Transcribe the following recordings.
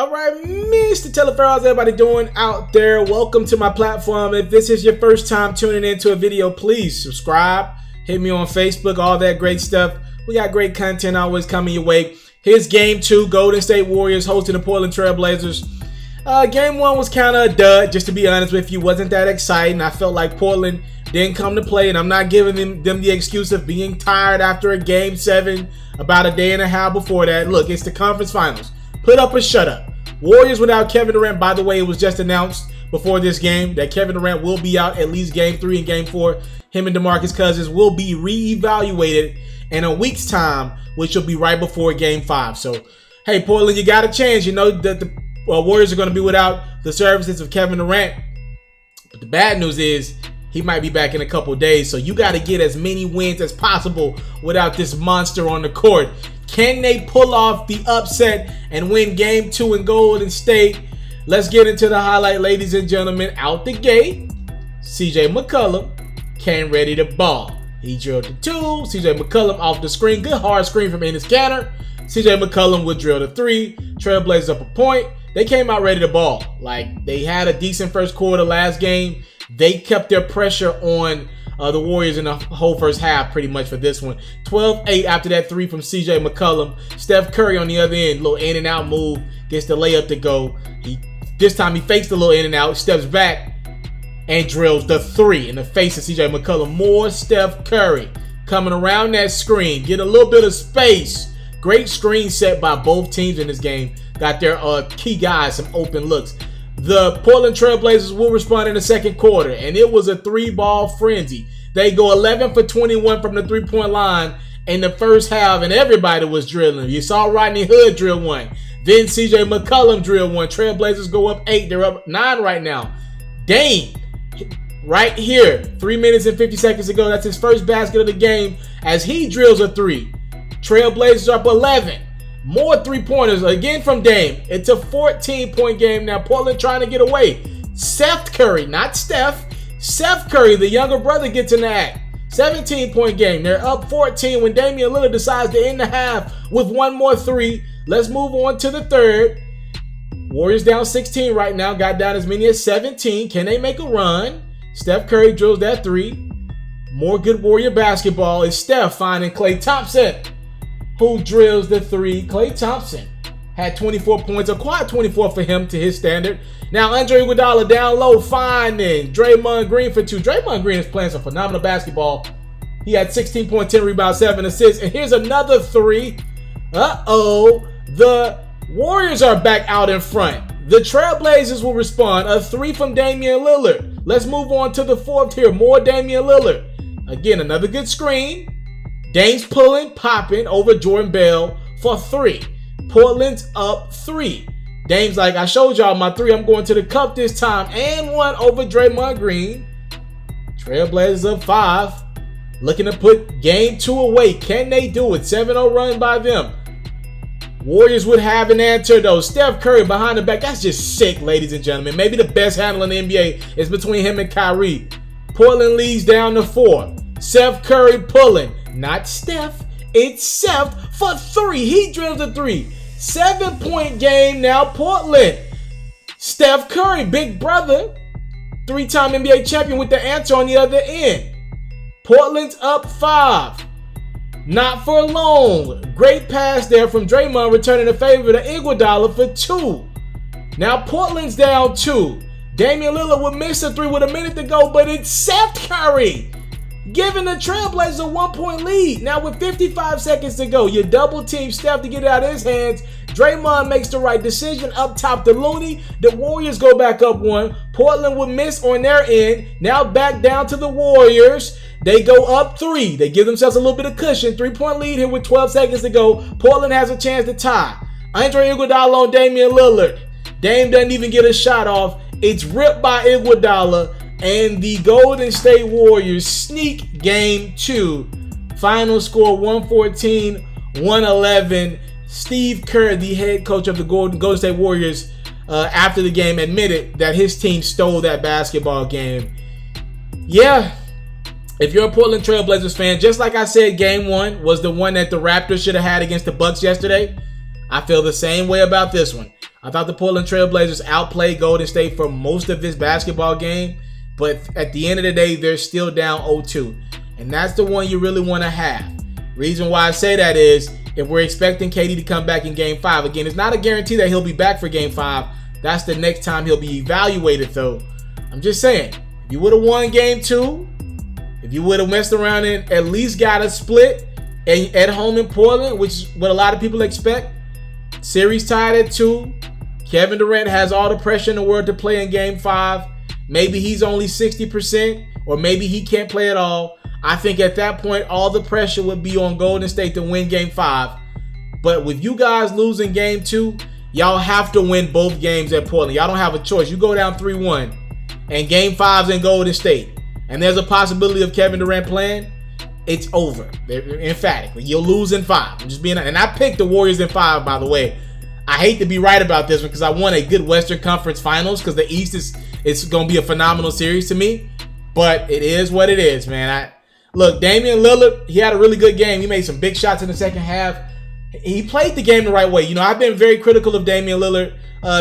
All right, Mr.Taliaferro, how's everybody doing out there? Welcome to my platform. If this is your first time tuning into a video, please subscribe. Hit me on Facebook, all that great stuff. We got great content always coming your way. Here's Game 2, Golden State Warriors hosting the Portland Trailblazers. Game 1 was kind of a dud, just to be honest with you. Wasn't that exciting. I felt like Portland didn't come to play, and I'm not giving them the excuse of being tired after a Game 7 about a day and a half before that. Look, it's the conference finals. Put up or shut up. Warriors without Kevin Durant. By the way, it was just announced before this game that Kevin Durant will be out at least Game 3 and Game 4. Him and DeMarcus Cousins will be reevaluated in a week's time, which will be right before Game 5. So, hey, Portland, you got a chance. You know that the Warriors are going to be without the services of Kevin Durant. But the bad news is he might be back in a couple days. So you got to get as many wins as possible without this monster on the court. Can they pull off the upset and win Game 2 in Golden State? Let's get into the highlight, ladies and gentlemen. Out the gate, CJ McCollum came ready to ball. He drilled the 2. CJ McCollum off the screen. Good hard screen from Enes Kanter. CJ McCollum would drill the 3. Trailblazers up a point. They came out ready to ball. Like, they had a decent first quarter last game. They kept their pressure on the Warriors in the whole first half pretty much for this one. 12-8 after that 3 from CJ McCollum. Steph Curry on the other end, little in and out move, gets the layup to go. This time he fakes the little in and out, steps back, and drills the 3 in the face of CJ McCollum. More Steph Curry coming around that screen, get a little bit of space. Great screen set by both teams in this game. Got their key guys some open looks. The Portland Trailblazers will respond in the second quarter, and it was a 3-ball frenzy. They go 11 for 21 from the 3-point line in the first half, and everybody was drilling. You saw Rodney Hood drill 1. Then CJ McCollum drill 1. Trailblazers go up 8. They're up 9 right now. Dame, right here, 3 minutes and 50 seconds ago. That's his first basket of the game as he drills a 3. Trailblazers up 11. More 3-pointers again from Dame. It's a 14-point game now. Portland trying to get away. Seth Curry, not Steph. Seth Curry, the younger brother, gets in the act. 17-point game. They're up 14 when Damian Lillard decides to end the half with one more 3. Let's move on to the third. Warriors down 16 right now. Got down as many as 17. Can they make a run? Steph Curry drills that 3. More good Warrior basketball. It's Steph finding Klay Thompson, who drills the 3. Klay Thompson had 24 points, a quiet 24 for him to his standard. Now Andre Iguodala down low, finding Draymond Green for 2. Draymond Green is playing some phenomenal basketball. He had 16 points, 10 rebounds, 7 assists. And here's another 3. The Warriors are back out in front. The Trailblazers will respond. A 3 from Damian Lillard. Let's move on to the fourth here. More Damian Lillard. Again, another good screen. Dame's pulling, popping over Jordan Bell for 3. Portland's up 3. Dame's like, I showed y'all my 3. I'm going to the cup this time. And 1 over Draymond Green. Trailblazers up 5. Looking to put Game 2 away. Can they do it? 7-0 run by them. Warriors would have an answer though. Steph Curry behind the back. That's just sick, ladies and gentlemen. Maybe the best handle in the NBA is between him and Kyrie. Portland leads down to 4. Seth Curry pulling. Not Steph. It's Seth for 3. He drills the 3. 7-point game now, Portland. Steph Curry, big brother, 3-time NBA champion with the answer on the other end. Portland's up 5. Not for long. Great pass there from Draymond, returning the favor to Iguodala for 2. Now Portland's down 2. Damian Lillard would miss a 3 with a minute to go, but it's Seth Curry giving the Trailblazers a 1-point lead. Now with 55 seconds to go, you double team Steph to get it out of his hands. Draymond makes the right decision up top to Looney. The Warriors go back up 1. Portland would miss on their end. Now back down to the Warriors. They go up 3. They give themselves a little bit of cushion. 3-point lead here with 12 seconds to go. Portland has a chance to tie. Andre Iguodala on Damian Lillard. Dame doesn't even get a shot off. It's ripped by Iguodala. And the Golden State Warriors sneak Game 2. Final score 114-111. Steve Kerr, the head coach of the Golden State Warriors, after the game admitted that his team stole that basketball game. Yeah, if you're a Portland Trailblazers fan, just like I said, Game 1 was the one that the Raptors should have had against the Bucks yesterday. I feel the same way about this one. I thought the Portland Trailblazers outplayed Golden State for most of this basketball game, but at the end of the day, they're still down 0-2. And that's the one you really want to have. Reason why I say that is if we're expecting KD to come back in Game 5, again, it's not a guarantee that he'll be back for Game 5. That's the next time he'll be evaluated, though. I'm just saying, if you would have won Game 2, if you would have messed around and at least got a split at home in Portland, which is what a lot of people expect, series tied at 2, Kevin Durant has all the pressure in the world to play in Game 5. Maybe he's only 60%, or maybe he can't play at all. I think at that point, all the pressure would be on Golden State to win Game 5. But with you guys losing Game 2, y'all have to win both games at Portland. Y'all don't have a choice. You go down 3-1, and Game 5's in Golden State, and there's a possibility of Kevin Durant playing, it's over. Emphatically, you'll lose in 5. I'm just being, and I picked the Warriors in 5, by the way. I hate to be right about this one because I want a good Western Conference Finals because the East is going to be a phenomenal series to me. But it is what it is, man. Look, Damian Lillard, he had a really good game. He made some big shots in the second half. He played the game the right way. You know, I've been very critical of Damian Lillard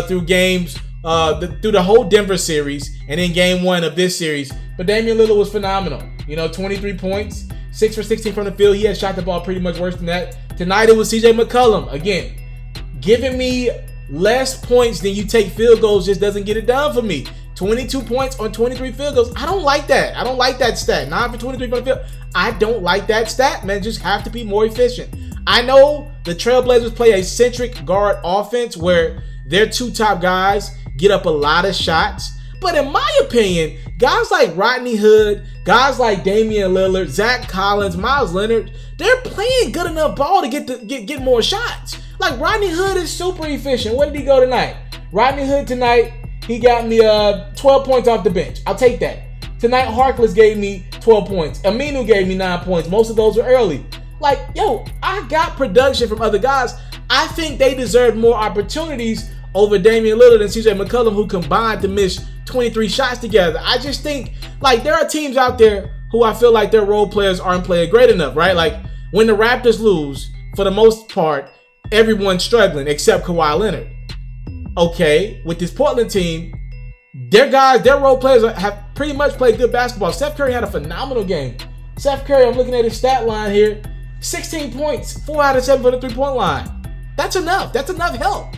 through games, through the whole Denver series and in Game 1 of this series. But Damian Lillard was phenomenal. You know, 23 points, 6 for 16 from the field. He had shot the ball pretty much worse than that. Tonight it was CJ McCollum. Again, giving me less points than you take field goals just doesn't get it done for me. 22 points on 23 field goals. I don't like that. I don't like that stat. 9 for 23 from the field. I don't like that stat, man. Just have to be more efficient. I know the Trailblazers play a centric guard offense where their two top guys get up a lot of shots. But in my opinion, guys like Rodney Hood, guys like Damian Lillard, Zach Collins, Miles Leonard, they're playing good enough ball to get more shots. Like Rodney Hood is super efficient. What did he go tonight? Rodney Hood tonight, he got me 12 points off the bench. I'll take that. Tonight, Harkless gave me 12 points. Aminu gave me 9 points. Most of those were early. Like, yo, I got production from other guys. I think they deserve more opportunities over Damian Lillard and CJ McCollum, who combined to miss 23 shots together. I just think, like, there are teams out there who I feel like their role players aren't playing great enough, right? Like, when the Raptors lose, for the most part, everyone's struggling except Kawhi Leonard. Okay, with this Portland team, their role players have pretty much played good basketball. Steph Curry had a phenomenal game. Steph Curry, I'm looking at his stat line here, 16 points, 4 out of 7 from the three-point line. That's enough. That's enough help.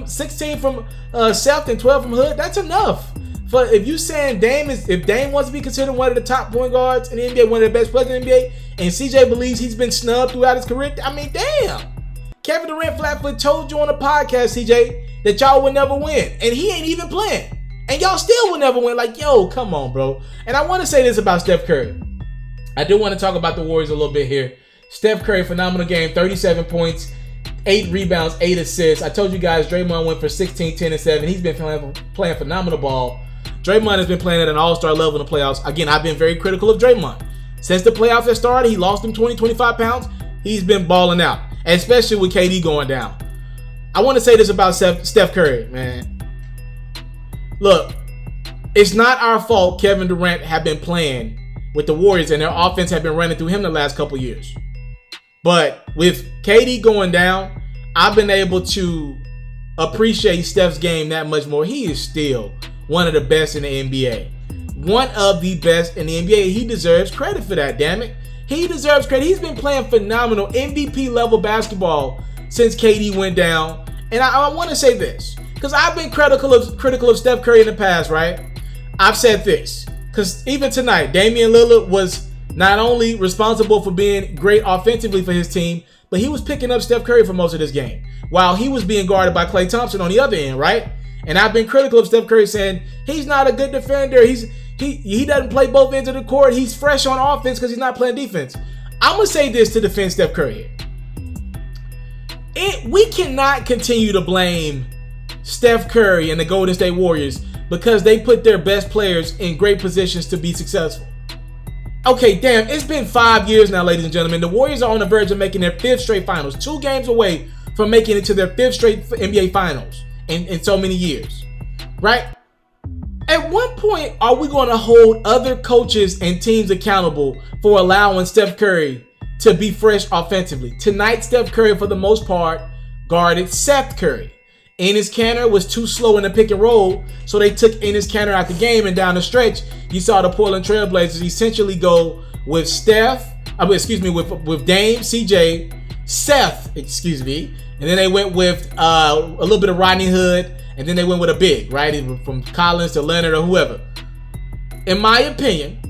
16 from Steph and 12 from Hood. That's enough. But if you saying if Dame wants to be considered one of the top point guards in the NBA, one of the best players in the NBA, and CJ believes he's been snubbed throughout his career, I mean, damn. Kevin Durant flatfoot told you on the podcast, CJ, that y'all would never win, and he ain't even playing, and y'all still would never win. Like, yo, come on, bro. And I want to say this about Steph Curry. I do want to talk about the Warriors a little bit here. Steph Curry, phenomenal game, 37 points, 8 rebounds, 8 assists. I told you guys Draymond went for 16, 10, and 7. He's been playing phenomenal ball. Draymond has been playing at an all-star level in the playoffs. Again, I've been very critical of Draymond. Since the playoffs have started, he lost him 20, 25 pounds. He's been balling out, especially with KD going down. I want to say this about Steph Curry, man. Look, it's not our fault Kevin Durant have been playing with the Warriors and their offense have been running through him the last couple years. But with KD going down, I've been able to appreciate Steph's game that much more. He is still one of the best in the NBA. One of the best in the NBA. He deserves credit for that, damn it. He deserves credit. He's been playing phenomenal MVP level basketball since KD went down. And I want to say this, because I've been critical of Steph Curry in the past, right? I've said this, because even tonight, Damian Lillard was not only responsible for being great offensively for his team, but he was picking up Steph Curry for most of this game, while he was being guarded by Klay Thompson on the other end, right? And I've been critical of Steph Curry, saying he's not a good defender. He doesn't play both ends of the court. He's fresh on offense because he's not playing defense. I'm going to say this to defend Steph Curry here. We cannot continue to blame Steph Curry and the Golden State Warriors because they put their best players in great positions to be successful. Okay, damn, it's been 5 years now, ladies and gentlemen. The Warriors are on the verge of making their 5th straight finals, 2 games away from making it to their 5th straight NBA finals in so many years, right? At what point are we going to hold other coaches and teams accountable for allowing Steph Curry to be fresh offensively? Tonight, Steph Curry, for the most part, guarded Seth Curry. Enes Kanter was too slow in the pick and roll, so they took Enes Kanter out the game, and down the stretch, you saw the Portland Trailblazers essentially go with with Dame, CJ, Seth, and then they went with a little bit of Rodney Hood, and then they went with a big, right, from Collins to Leonard or whoever. In my opinion,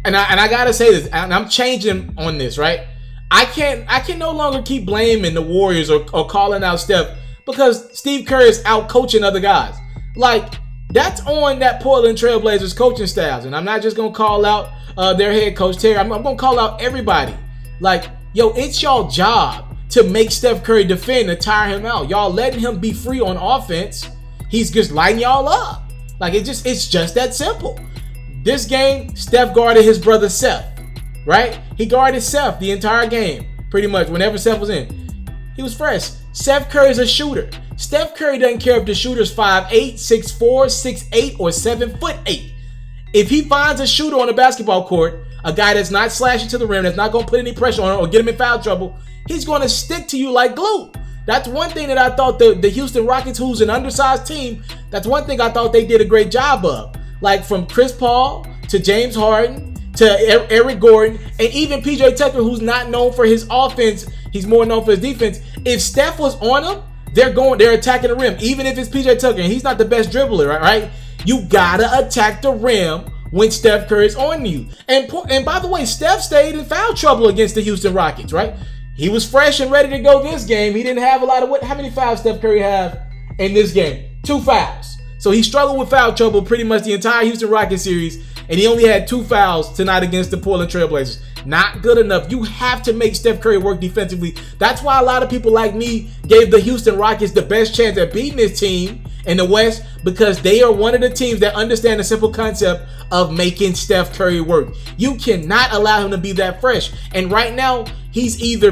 and I gotta say this, and I'm changing on this, right? I can no longer keep blaming the Warriors or calling out Steph because Steve Curry is out coaching other guys. Like, that's on that Portland Trailblazers coaching styles. And I'm not just going to call out their head coach, Terry. I'm going to call out everybody. Like, yo, it's y'all job to make Steph Curry defend and tire him out. Y'all letting him be free on offense. He's just lighting y'all up. Like, it's just that simple. This game, Steph guarded his brother Seth. Right? He guarded Seth the entire game, pretty much, whenever Seth was in. He was fresh. Steph Curry's a shooter. Steph Curry doesn't care if the shooter's 5'8", 6'4", 6'8", or 7'8". If he finds a shooter on the basketball court, a guy that's not slashing to the rim, that's not going to put any pressure on him or get him in foul trouble, he's going to stick to you like glue. That's one thing that I thought the Houston Rockets, who's an undersized team, that's one thing I thought they did a great job of. Like, from Chris Paul to James Harden, to Eric Gordon, and even PJ Tucker, who's not known for his offense, he's more known for his defense. If Steph was on him, they're attacking the rim. Even if it's PJ Tucker and he's not the best dribbler, right? You gotta attack the rim when Steph Curry's on you. And by the way, Steph stayed in foul trouble against the Houston Rockets, right? He was fresh and ready to go this game. He didn't have a lot of how many fouls Steph Curry have in this game? 2 fouls. So he struggled with foul trouble pretty much the entire Houston Rockets series. And he only had 2 fouls tonight against the Portland Trailblazers. Not good enough. You have to make Steph Curry work defensively. That's why a lot of people like me gave the Houston Rockets the best chance at beating this team in the West, because they are one of the teams that understand the simple concept of making Steph Curry work. You cannot allow him to be that fresh. And right now, he's either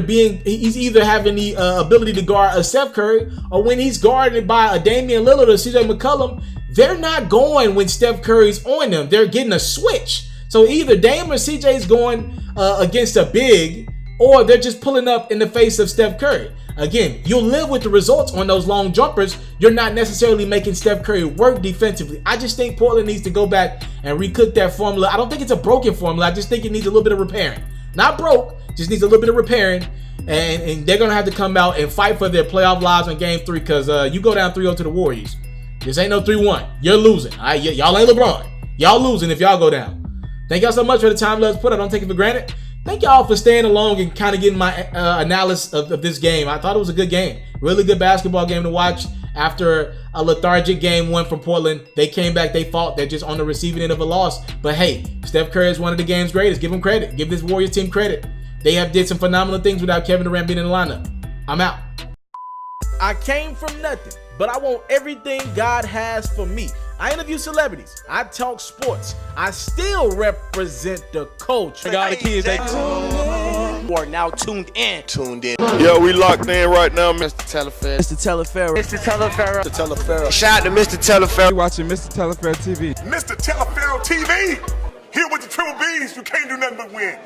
having the ability to guard a Steph Curry, or when he's guarded by a Damian Lillard or CJ McCollum, they're not going when Steph Curry's on them. They're getting a switch. So either Dame or CJ's going against a big, or they're just pulling up in the face of Steph Curry. Again, you'll live with the results on those long jumpers. You're not necessarily making Steph Curry work defensively. I just think Portland needs to go back and recook that formula. I don't think it's a broken formula. I just think it needs a little bit of repairing. Not broke, just needs a little bit of repairing. And they're going to have to come out and fight for their playoff lives in Game 3, because you go down 3-0 to the Warriors. This ain't no 3-1. You're losing. All right? Y'all ain't LeBron. Y'all losing if y'all go down. Thank y'all so much for the time let's put. I don't take it for granted. Thank y'all for staying along and kind of getting my analysis of this game. I thought it was a good game. Really good basketball game to watch. After a lethargic game 1 from Portland, they came back, they fought. They're just on the receiving end of a loss. But hey, Steph Curry is one of the game's greatest. Give him credit. Give this Warriors team credit. They have did some phenomenal things without Kevin Durant being in the lineup. I'm out. I came from nothing, but I want everything God has for me. I interview celebrities. I talk sports. I still represent the culture. I got the kids. They are now tuned in. Yo, we locked in right now, Mr. Mr.Taliaferro. Mr.Taliaferro. Shout out to Mr.Taliaferro. You're watching Mr.Taliaferro TV. Mr. Taliaferro TV. Here with the Triple B's, you can't do nothing but win.